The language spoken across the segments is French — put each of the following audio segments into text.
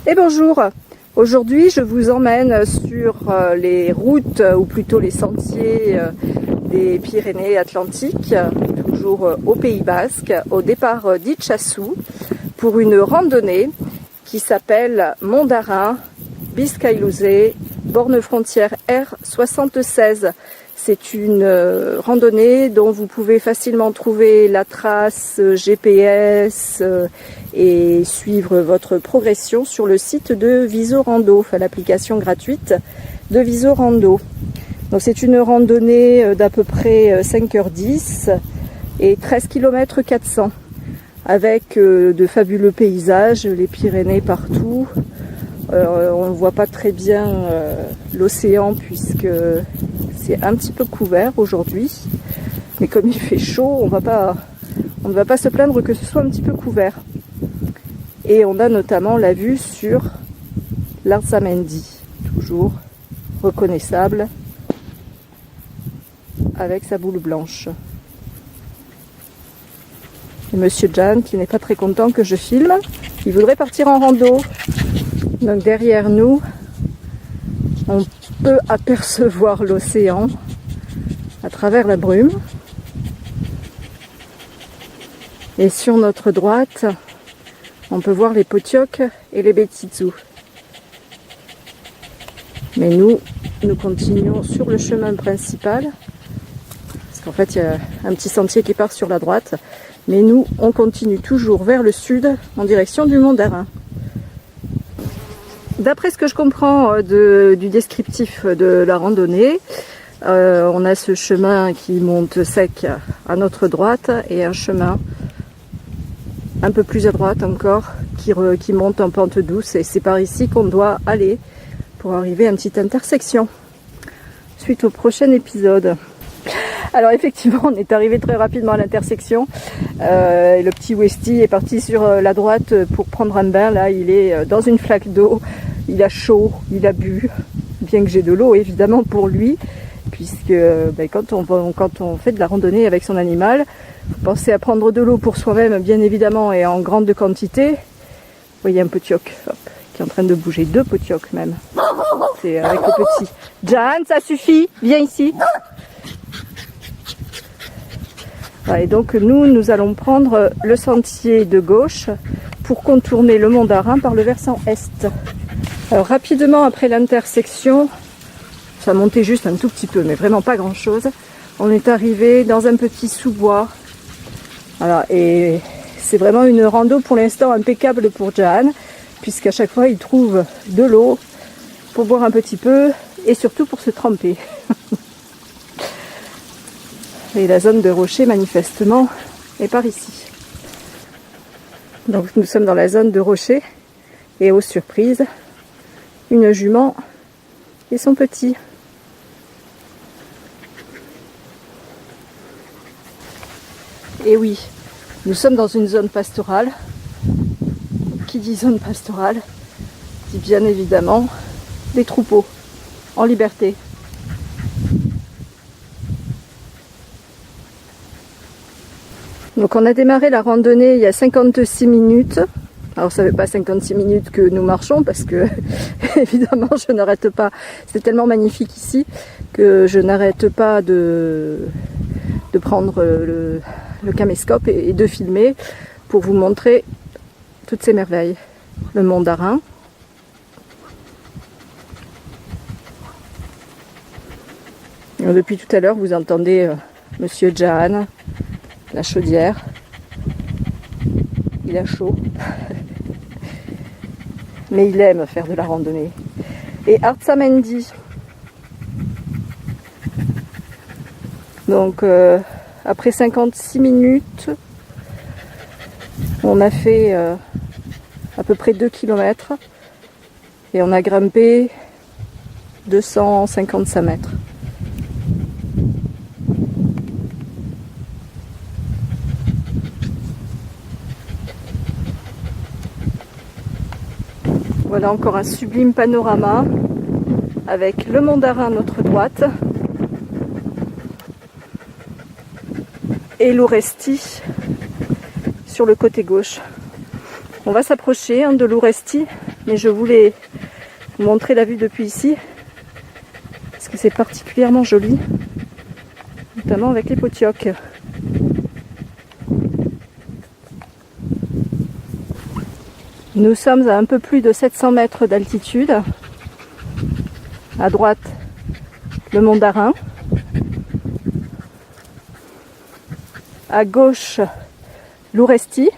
Et bonjour, aujourd'hui je vous emmène sur les routes ou plutôt les sentiers des Pyrénées-Atlantiques, toujours au Pays Basque, au départ d'Itxassou, pour une randonnée qui s'appelle Mont d'Arin, Bizkailuze, borne frontière R76. C'est une randonnée dont vous pouvez facilement trouver la trace GPS et suivre votre progression sur le site de Visorando, l'application gratuite de Visorando. Donc c'est une randonnée d'à peu près 5h10 et 13 km 400 avec de fabuleux paysages, les Pyrénées partout. On ne voit pas très bien l'océan puisque c'est un petit peu couvert aujourd'hui, mais comme il fait chaud, on ne va pas se plaindre que ce soit un petit peu couvert. Et on a notamment la vue sur l'Arzamendi, toujours reconnaissable avec sa boule blanche. Et Monsieur Jan qui n'est pas très content que je filme, il voudrait partir en rando. Donc derrière nous, on peut apercevoir l'océan à travers la brume. Et sur notre droite, on peut voir les Potiocs et les Betizou. Mais nous continuons sur le chemin principal. Parce qu'en fait, il y a un petit sentier qui part sur la droite. Mais nous, on continue toujours vers le sud, en direction du Mont d'Arin. D'après ce que je comprends du descriptif de la randonnée, on a ce chemin qui monte sec à notre droite et un chemin un peu plus à droite encore qui monte en pente douce, et c'est par ici qu'on doit aller pour arriver à une petite intersection. Suite au prochain épisode. Alors effectivement, on est arrivé très rapidement à l'intersection. Le petit Westy est parti sur la droite pour prendre un bain. Là, il est dans une flaque d'eau. Il a chaud, il a bu. Bien que j'ai de l'eau évidemment pour lui, puisque quand on fait de la randonnée avec son animal, faut penser à prendre de l'eau pour soi-même, bien évidemment, et en grande quantité. Vous voyez un potioc qui est en train de bouger, 2 potiocs même. C'est avec le petit. Jan, ça suffit, viens ici. Et donc nous allons prendre le sentier de gauche pour contourner le Mont d'Arin par le versant est. Alors rapidement après l'intersection, ça montait juste un tout petit peu, mais vraiment pas grand chose. On est arrivé dans un petit sous-bois. Voilà, et c'est vraiment une rando pour l'instant impeccable pour Jan, puisqu'à chaque fois il trouve de l'eau pour boire un petit peu et surtout pour se tremper. Et la zone de rocher, manifestement, est par ici. Donc nous sommes dans la zone de rocher. Et aux surprises, une jument et son petit. Et oui, nous sommes dans une zone pastorale. Qui dit zone pastorale, dit bien évidemment des troupeaux en liberté. Donc on a démarré la randonnée il y a 56 minutes. Alors ça ne fait pas 56 minutes que nous marchons parce que évidemment je n'arrête pas. C'est tellement magnifique ici que je n'arrête pas de prendre le caméscope et de filmer pour vous montrer toutes ces merveilles. Le Mont d'Arin. Depuis tout à l'heure vous entendez Monsieur Jan. La chaudière, il a chaud, mais il aime faire de la randonnée. Et Arzamendi, donc après 56 minutes, on a fait à peu près 2 km et on a grimpé 255 mètres. Voilà encore un sublime panorama avec le Mont d'Arin à notre droite et l'Ouresti sur le côté gauche. On va s'approcher de l'Ouresti mais je voulais vous montrer la vue depuis ici parce que c'est particulièrement joli, notamment avec les potiocs. Nous sommes à un peu plus de 700 mètres d'altitude. À droite, le mont d'Arin. À gauche, l'Ouresti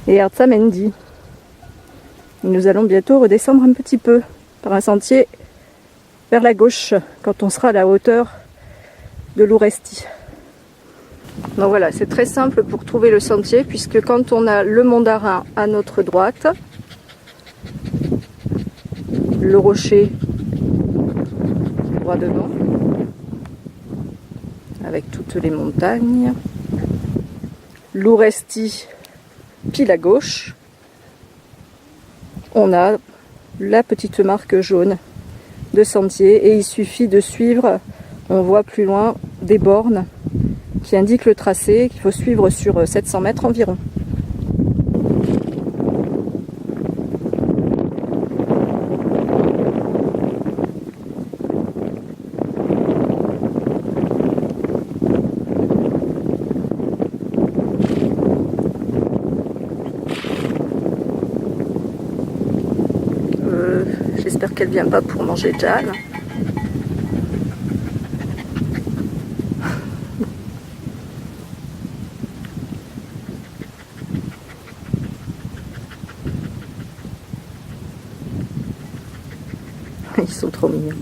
et Arzamendi. Nous allons bientôt redescendre un petit peu par un sentier vers la gauche quand on sera à la hauteur de l'Ouresti. Donc voilà, c'est très simple pour trouver le sentier puisque quand on a le mont d'Arin à notre droite, le rocher droit devant, avec toutes les montagnes, l'Ouresti pile à gauche, on a la petite marque jaune de sentier et il suffit de suivre, on voit plus loin des bornes qui indiquent le tracé qu'il faut suivre sur 700 mètres environ. J'espère qu'elle vient pas pour manger Jeanne. Ils sont trop mignons.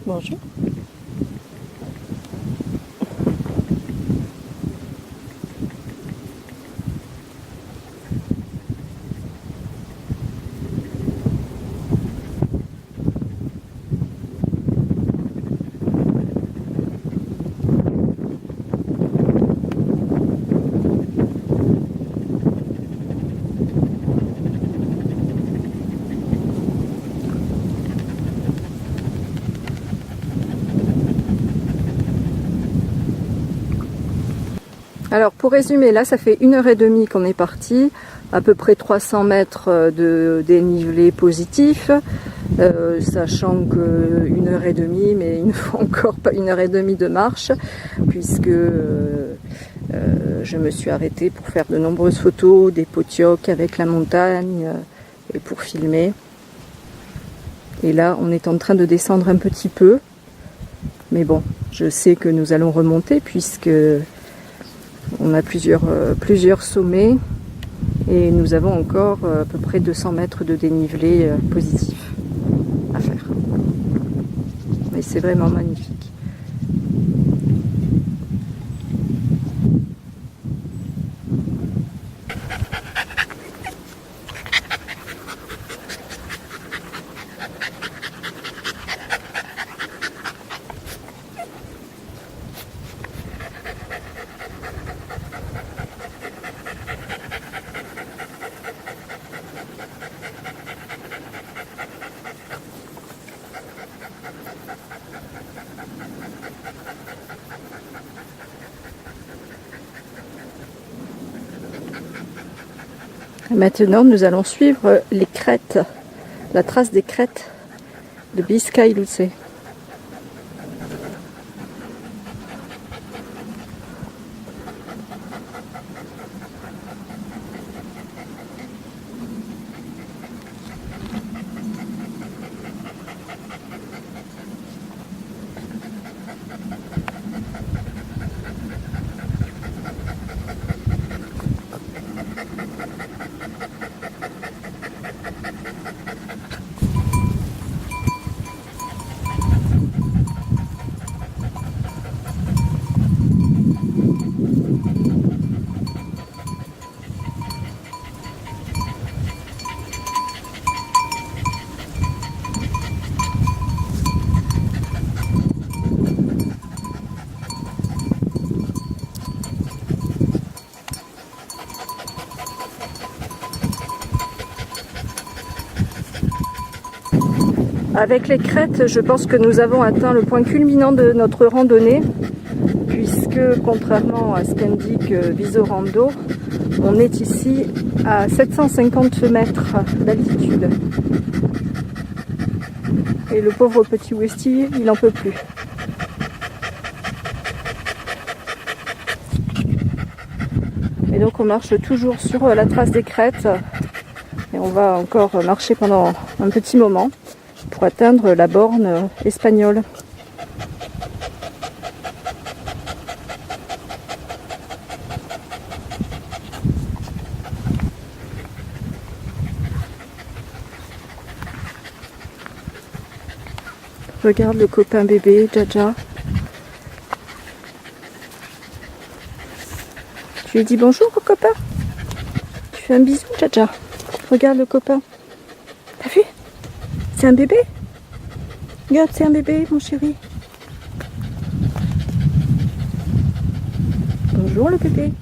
Bonjour. Alors pour résumer, là ça fait 1h30 qu'on est parti, à peu près 300 mètres de dénivelé positif, sachant que 1h30, mais il ne faut encore pas 1h30 de marche, puisque je me suis arrêtée pour faire de nombreuses photos des potiocs avec la montagne et pour filmer. Et là on est en train de descendre un petit peu, mais bon, je sais que nous allons remonter puisque on a plusieurs sommets et nous avons encore à peu près 200 mètres de dénivelé positif à faire. Mais c'est vraiment magnifique. Maintenant, nous allons suivre les crêtes, la trace des crêtes de Bizkailuze. Avec les crêtes, je pense que nous avons atteint le point culminant de notre randonnée, puisque contrairement à ce qu'indique Visorando, on est ici à 750 mètres d'altitude. Et le pauvre petit Westy, il n'en peut plus. Et donc on marche toujours sur la trace des crêtes. Et on va encore marcher pendant un petit moment pour atteindre la borne espagnole. Regarde le copain bébé, Jaja. Tu lui dis bonjour au copain? Tu fais un bisou, Jaja? Regarde le copain. T'as vu? C'est un bébé? Regarde, c'est un bébé, mon chéri. Bonjour le bébé.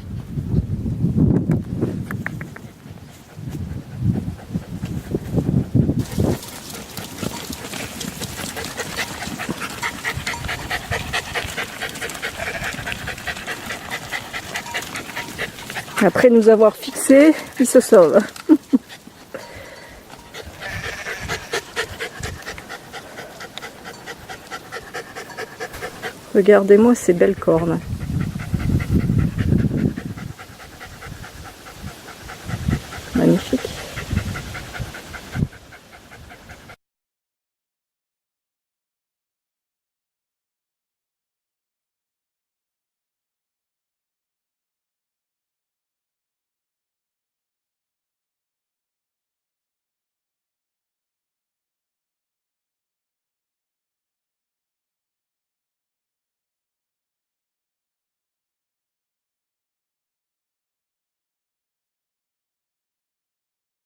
Après nous avoir fixés, il se sauve. Regardez-moi ces belles cornes.